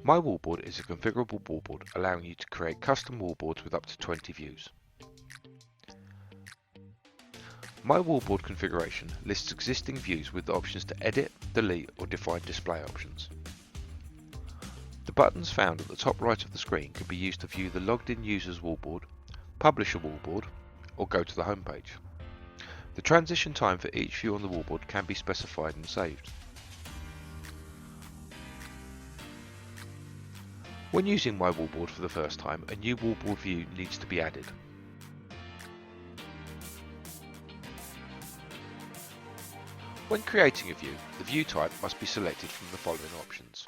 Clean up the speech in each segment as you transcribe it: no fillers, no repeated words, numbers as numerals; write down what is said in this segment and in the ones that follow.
My Wallboard is a configurable wallboard allowing you to create custom wallboards with up to 20 views. My Wallboard configuration lists existing views with the options to edit, delete or define display options. The buttons found at the top right of the screen can be used to view the logged in user's wallboard, publish a wallboard or go to the home page. The transition time for each view on the wallboard can be specified and saved. When using My Wallboard for the first time, a new wallboard view needs to be added. When creating a view, the view type must be selected from the following options.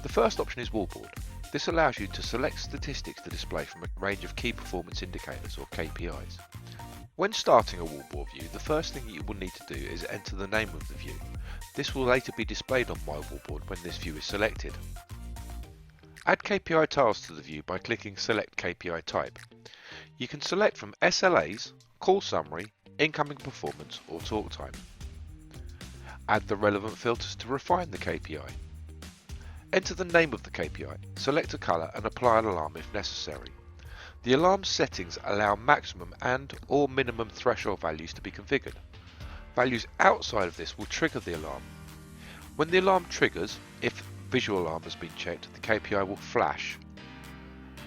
The first option is Wallboard. This allows you to select statistics to display from a range of key performance indicators or KPIs. When starting a wallboard view, the first thing you will need to do is enter the name of the view. This will later be displayed on My Wallboard when this view is selected. Add KPI tiles to the view by clicking Select KPI Type. You can select from SLAs, Call Summary, Incoming Performance or Talk Time. Add the relevant filters to refine the KPI. Enter the name of the KPI, select a colour and apply an alarm if necessary. The alarm settings allow maximum and or minimum threshold values to be configured. Values outside of this will trigger the alarm. When the alarm triggers, if visual alarm has been checked, the KPI will flash.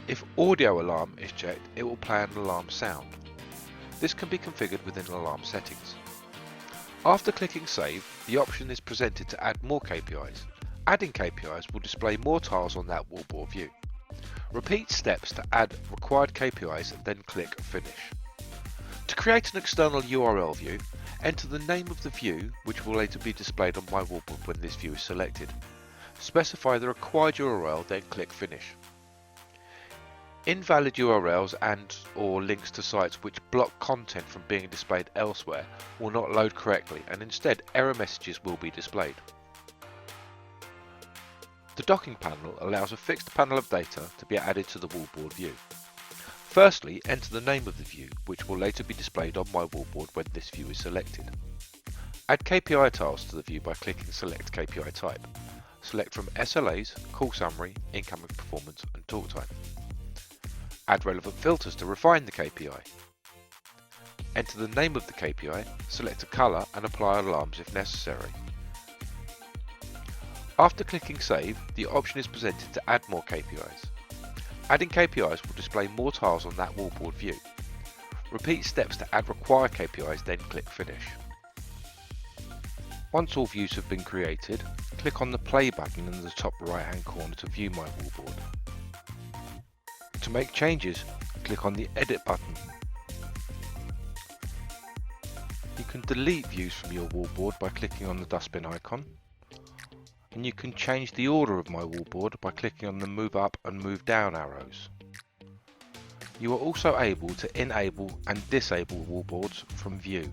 If audio alarm is checked, it will play an alarm sound. This can be configured within alarm settings. After clicking Save, the option is presented to add more KPIs. Adding KPIs will display more tiles on that wallboard view. Repeat steps to add required KPIs and then click Finish. To create an external URL view, enter the name of the view, which will later be displayed on My Wallboard when this view is selected. Specify the required URL, then click Finish. Invalid URLs and or links to sites which block content from being displayed elsewhere will not load correctly, and instead error messages will be displayed. The docking panel allows a fixed panel of data to be added to the wallboard view. Firstly, enter the name of the view, which will later be displayed on My Wallboard when this view is selected. Add KPI tiles to the view by clicking Select KPI Type. Select from SLAs, Call Summary, Incoming Performance and Talk Time. Add relevant filters to refine the KPI. Enter the name of the KPI, select a colour and apply alarms if necessary. After clicking Save, the option is presented to add more KPIs. Adding KPIs will display more tiles on that wallboard view. Repeat steps to add required KPIs, then click Finish. Once all views have been created, click on the Play button in the top right hand corner to view My Wallboard. To make changes, click on the Edit button. You can delete views from your wallboard by clicking on the dustbin icon, and you can change the order of My Wallboard by clicking on the Move Up and Move Down arrows. You are also able to enable and disable wallboards from View.